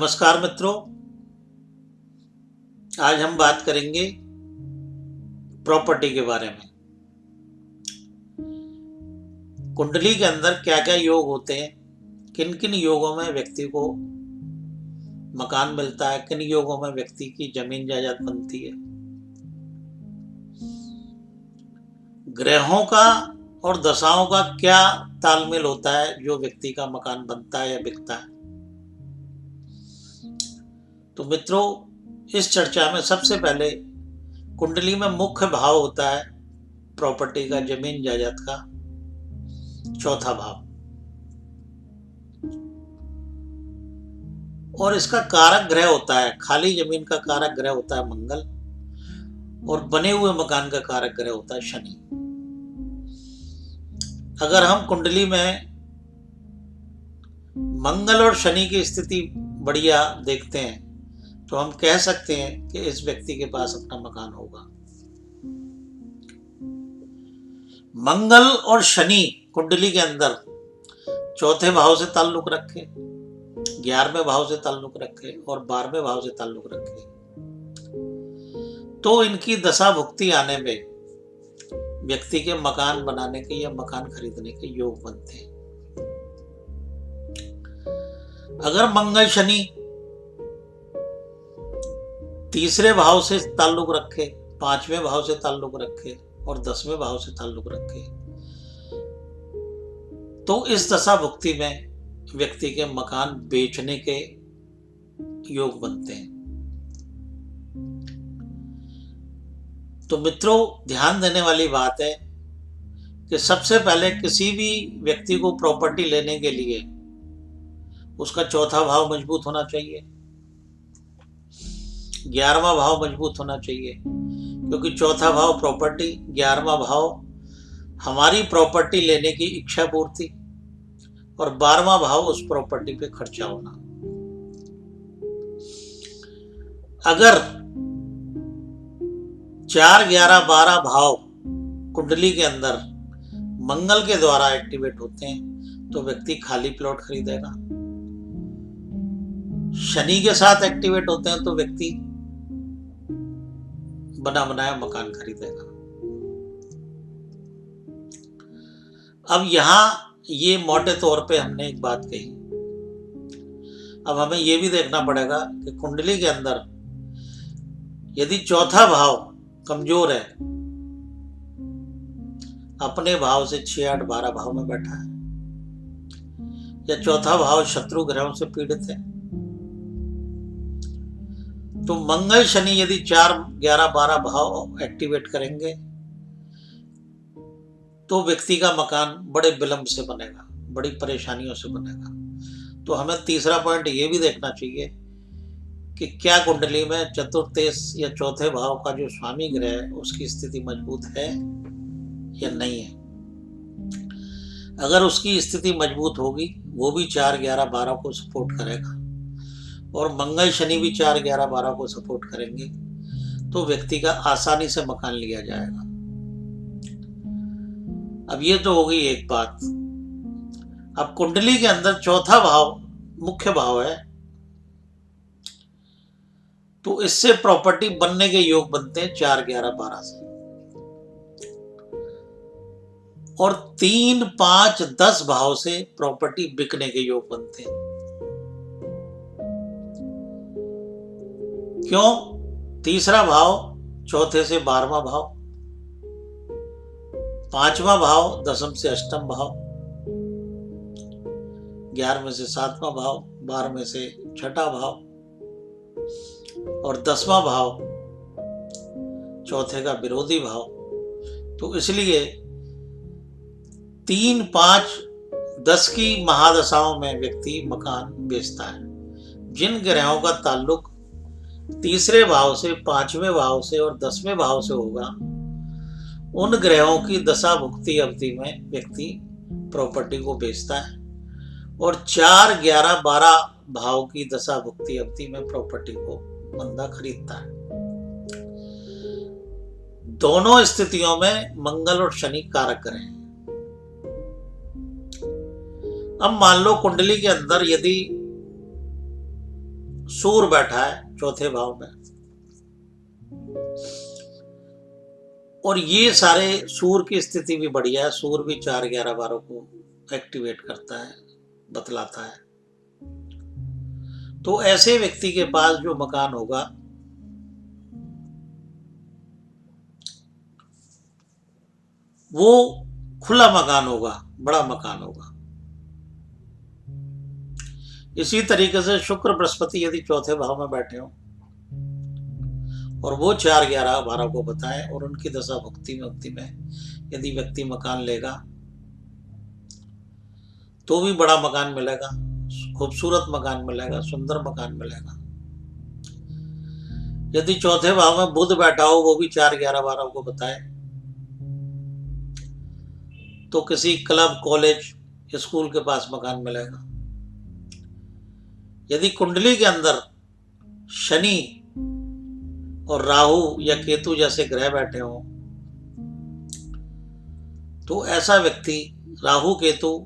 नमस्कार मित्रों, आज हम बात करेंगे प्रॉपर्टी के बारे में। कुंडली के अंदर क्या क्या योग होते हैं, किन किन योगों में व्यक्ति को मकान मिलता है, किन योगों में व्यक्ति की जमीन जायदाद बनती है। ग्रहों का और दशाओं का क्या तालमेल होता है जो व्यक्ति का मकान बनता है या बिकता है। तो मित्रों, इस चर्चा में सबसे पहले कुंडली में मुख्य भाव होता है प्रॉपर्टी का, जमीन जायदाद का चौथा भाव, और इसका कारक ग्रह होता है, खाली जमीन का कारक ग्रह होता है मंगल, और बने हुए मकान का कारक ग्रह होता है शनि। अगर हम कुंडली में मंगल और शनि की स्थिति बढ़िया देखते हैं तो हम कह सकते हैं कि इस व्यक्ति के पास अपना मकान होगा। मंगल और शनि कुंडली के अंदर चौथे भाव से ताल्लुक रखे, 11वें भाव से ताल्लुक रखे और 12वें भाव से ताल्लुक रखे, तो इनकी दशा भुक्ति आने में व्यक्ति के मकान बनाने के या मकान खरीदने के योग बनते हैं। अगर मंगल शनि तीसरे भाव से ताल्लुक रखे, 5वें भाव से ताल्लुक रखे और 10वें भाव से ताल्लुक रखे, तो इस दशा भुक्ति में व्यक्ति के मकान बेचने के योग बनते हैं। तो मित्रों, ध्यान देने वाली बात है कि सबसे पहले किसी भी व्यक्ति को प्रॉपर्टी लेने के लिए उसका चौथा भाव मजबूत होना चाहिए, 11वां भाव मजबूत होना चाहिए, क्योंकि चौथा भाव प्रॉपर्टी, 11वां भाव हमारी प्रॉपर्टी लेने की इच्छा पूर्ति और 12वां भाव उस प्रॉपर्टी पे खर्चा होना। अगर 4, 11, 12 भाव कुंडली के अंदर मंगल के द्वारा एक्टिवेट होते हैं तो व्यक्ति खाली प्लॉट खरीदेगा। शनि के साथ एक्टिवेट होते हैं तो व्यक्ति बना बनाया मकान खरीदेगा। अब यहां ये मोटे तौर पे हमने एक बात कही, अब हमें यह भी देखना पड़ेगा कि कुंडली के अंदर यदि चौथा भाव कमजोर है, अपने भाव से 6, 8, 12 भाव में बैठा है, या चौथा भाव शत्रु ग्रहों से पीड़ित है, तो मंगल शनि यदि 4, 11, 12 भाव एक्टिवेट करेंगे तो व्यक्ति का मकान बड़े विलंब से बनेगा, बड़ी परेशानियों से बनेगा। तो हमें तीसरा पॉइंट ये भी देखना चाहिए कि क्या कुंडली में चतुर्थ या चौथे भाव का जो स्वामी ग्रह है उसकी स्थिति मजबूत है या नहीं है। अगर उसकी स्थिति मजबूत होगी, वो भी 4, 11, 12 को सपोर्ट करेगा और मंगल शनि भी 4, 11, 12 को सपोर्ट करेंगे, तो व्यक्ति का आसानी से मकान लिया जाएगा। अब ये तो हो गई एक बात। अब कुंडली के अंदर चौथा भाव मुख्य भाव है, तो इससे प्रॉपर्टी बनने के योग बनते हैं 4, 11, 12 से, और 3, 5, 10 भाव से प्रॉपर्टी बिकने के योग बनते हैं। क्यों? तीसरा भाव चौथे से 12वां भाव, 5वां भाव दशम से अष्टम भाव, 11वें से 7वां भाव, 12वें से 6ठा भाव और 10वां भाव चौथे का विरोधी भाव। तो इसलिए 3, 5, 10 की महादशाओं में व्यक्ति मकान बेचता है। जिन ग्रहों का ताल्लुक तीसरे भाव से, 5वें भाव से और 10वें भाव से होगा, उन ग्रहों की दशा भुक्ति अवधि में व्यक्ति प्रॉपर्टी को बेचता है, और 4, 11, 12 भाव की दशा भुक्ति अवधि में प्रॉपर्टी को बंदा खरीदता है। दोनों स्थितियों में मंगल और शनि कारक ग्रह हैं। अब मान लो कुंडली के अंदर यदि सूर्य बैठा है चौथे भाव में, और ये सारे सूर्य की स्थिति भी बढ़िया है। सूर्य भी 4, 11, 12 को एक्टिवेट करता है, बतलाता है। तो ऐसे व्यक्ति के पास जो मकान होगा वो खुला मकान होगा, बड़ा मकान होगा। इसी तरीके से शुक्र बृहस्पति यदि चौथे भाव में बैठे हो और वो 4, 11, 12 को बताए और उनकी दशा भुक्ति में यदि व्यक्ति मकान लेगा तो भी बड़ा मकान मिलेगा, खूबसूरत मकान मिलेगा, सुंदर मकान मिलेगा। यदि चौथे भाव में बुध बैठा हो, वो भी 4, 11, 12 को बताए, तो किसी क्लब, कॉलेज, स्कूल के पास मकान मिलेगा। यदि कुंडली के अंदर शनि और राहु या केतु जैसे ग्रह बैठे हो तो ऐसा व्यक्ति, राहु केतु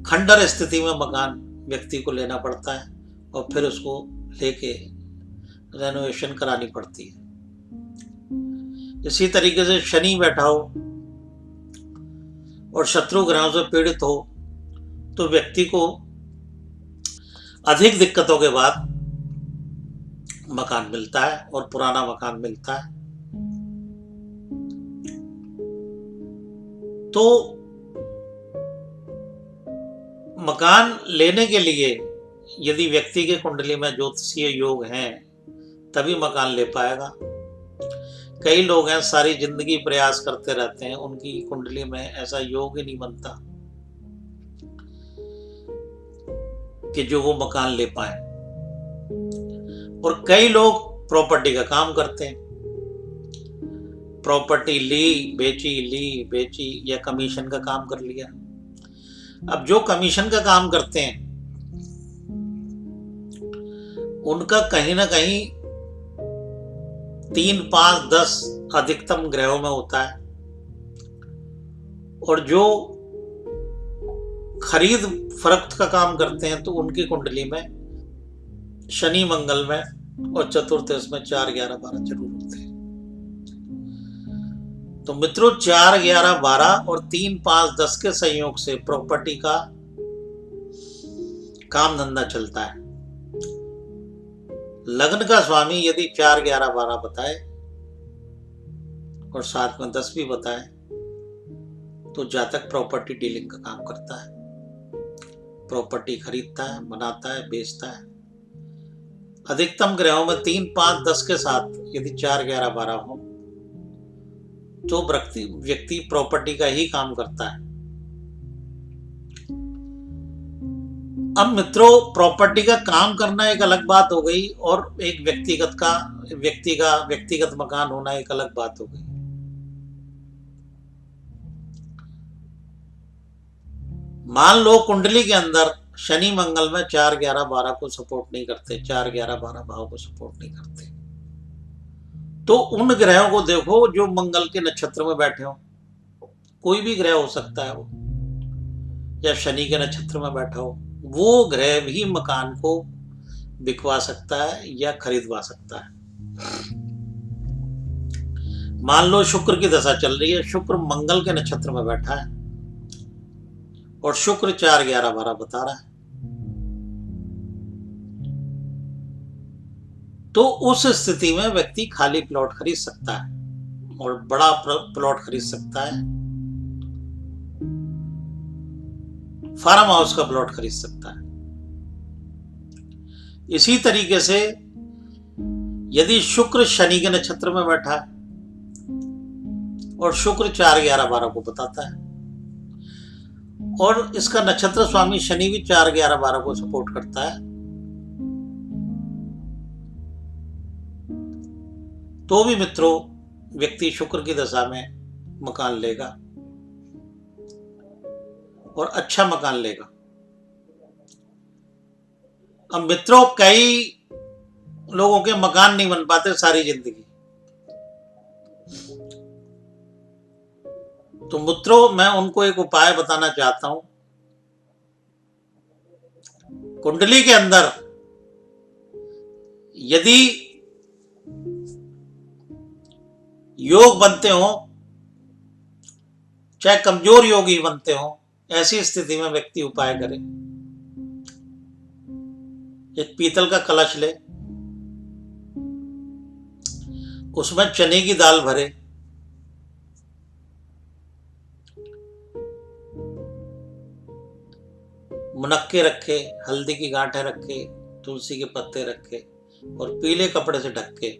खंडर स्थिति में मकान व्यक्ति को लेना पड़ता है और फिर उसको लेके रेनोवेशन करानी पड़ती है। इसी तरीके से शनि बैठा हो और शत्रु ग्रहों से पीड़ित हो तो व्यक्ति को अधिक दिक्कतों के बाद मकान मिलता है और पुराना मकान मिलता है। तो मकान लेने के लिए यदि व्यक्ति के कुंडली में ज्योतिषीय योग हैं तभी मकान ले पाएगा। कई लोग हैं सारी जिंदगी प्रयास करते रहते हैं, उनकी कुंडली में ऐसा योग ही नहीं बनता कि जो वो मकान ले पाए। और कई लोग प्रॉपर्टी का काम करते हैं, प्रॉपर्टी ली बेची या कमीशन का काम कर लिया। अब जो कमीशन का काम करते हैं उनका कहीं ना कहीं 3, 5, 10 अधिकतम ग्रहों में होता है, और जो खरीद फरोख्त का काम करते हैं तो उनकी कुंडली में शनि मंगल में और चतुर्थ में 4, 11, 12 जरूर होते हैं। तो मित्रों 4, 11, 12 और 3, 5, 10 के संयोग से प्रॉपर्टी का काम धंधा चलता है। लग्न का स्वामी यदि 4, 11, 12 बताए और साथ में 10 भी बताए तो जातक प्रॉपर्टी डीलिंग का काम करता है, प्रॉपर्टी खरीदता है, बनाता है, बेचता है। अधिकतम ग्रहों में 3, 5, 10 के साथ यदि 4, 11, 12 हो तो व्यक्ति प्रॉपर्टी का ही काम करता है। अब मित्रों प्रॉपर्टी का काम करना एक अलग बात हो गई और एक व्यक्तिगत मकान होना एक अलग बात हो गई। मान लो कुंडली के अंदर शनि मंगल में 4, 11, 12 को सपोर्ट नहीं करते, 4, 11, 12 भाव को सपोर्ट नहीं करते, तो उन ग्रहों को देखो जो मंगल के नक्षत्र में बैठे हो। कोई भी ग्रह हो सकता है वो, या शनि के नक्षत्र में बैठा हो, वो ग्रह भी मकान को बिकवा सकता है या खरीदवा सकता है। मान लो शुक्र की दशा चल रही है, शुक्र मंगल के नक्षत्र में बैठा है और शुक्र 4, 11, 12 बता रहा है, तो उस स्थिति में व्यक्ति खाली प्लॉट खरीद सकता है और बड़ा प्लॉट खरीद सकता है, फार्म हाउस का प्लॉट खरीद सकता है। इसी तरीके से यदि शुक्र शनि के नक्षत्र में बैठा है और शुक्र 4, 11, 12 को बताता है और इसका नक्षत्र स्वामी शनि भी 4, 11, 12 को सपोर्ट करता है, तो भी मित्रों व्यक्ति शुक्र की दशा में मकान लेगा और अच्छा मकान लेगा। अब मित्रों कई लोगों के मकान नहीं बन पाते सारी जिंदगी, तो मित्रों मैं उनको एक उपाय बताना चाहता हूं। कुंडली के अंदर यदि योग बनते हो, चाहे कमजोर योग ही बनते हो, ऐसी स्थिति में व्यक्ति उपाय करे। एक पीतल का कलश ले, उसमें चने की दाल भरे, मुनक्के रखे, हल्दी की गांठें रखे, तुलसी के पत्ते रखे और पीले कपड़े से ढक के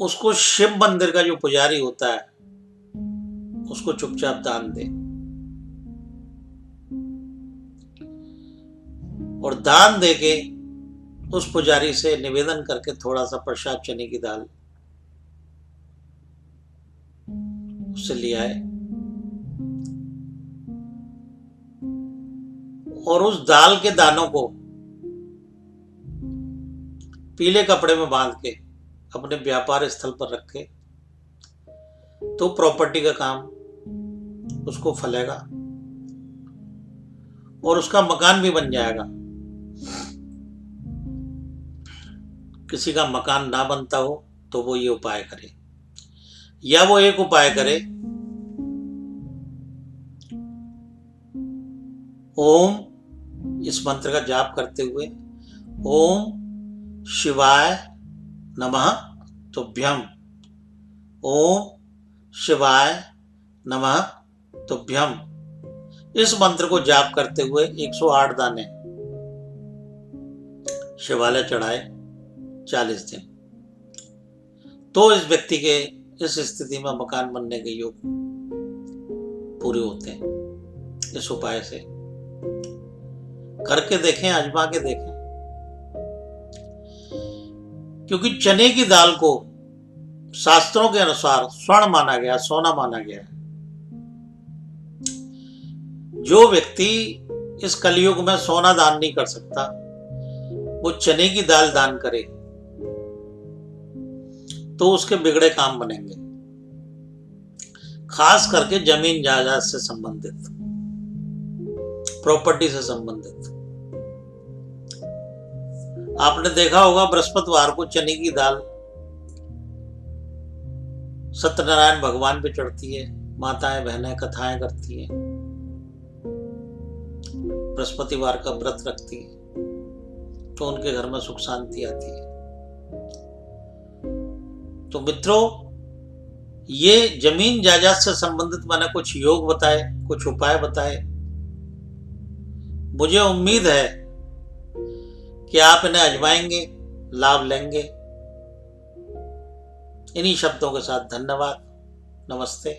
उसको शिव मंदिर का जो पुजारी होता है उसको चुपचाप दान दे। और दान देके उस पुजारी से निवेदन करके थोड़ा सा प्रसाद चने की दाल उससे ले आए और उस दाल के दानों को पीले कपड़े में बांध के अपने व्यापार स्थल पर रखे तो प्रॉपर्टी का काम उसको फलेगा और उसका मकान भी बन जाएगा। किसी का मकान ना बनता हो तो वो ये उपाय करे, या वो एक उपाय करे, ओम, इस मंत्र का जाप करते हुए, ओम शिवाय नमः तुभ्यम, ओम शिवाय नमः तुभ्यम। इस मंत्र को जाप करते हुए 108 दाने शिवालय चढ़ाए 40 दिन, तो इस व्यक्ति के इस स्थिति में मकान बनने के योग पूरे होते हैं। इस उपाय से करके देखें, आजमा के देखें, क्योंकि चने की दाल को शास्त्रों के अनुसार स्वर्ण माना गया, सोना माना गया। जो व्यक्ति इस कलयुग में सोना दान नहीं कर सकता वो चने की दाल दान करे तो उसके बिगड़े काम बनेंगे, खास करके जमीन जायदाद से संबंधित, प्रॉपर्टी से संबंधित। आपने देखा होगा बृहस्पतिवार को चने की दाल सत्यनारायण भगवान पे चढ़ती है, माताएं बहनें कथाएं करती हैं, बृहस्पतिवार का व्रत रखती है तो उनके घर में सुख शांति आती है। तो मित्रों, ये जमीन जायदाद से संबंधित मैंने कुछ योग बताए, कुछ उपाय बताए। मुझे उम्मीद है कि आप इन्हें आजमाएंगे, लाभ लेंगे। इन्हीं शब्दों के साथ धन्यवाद, नमस्ते।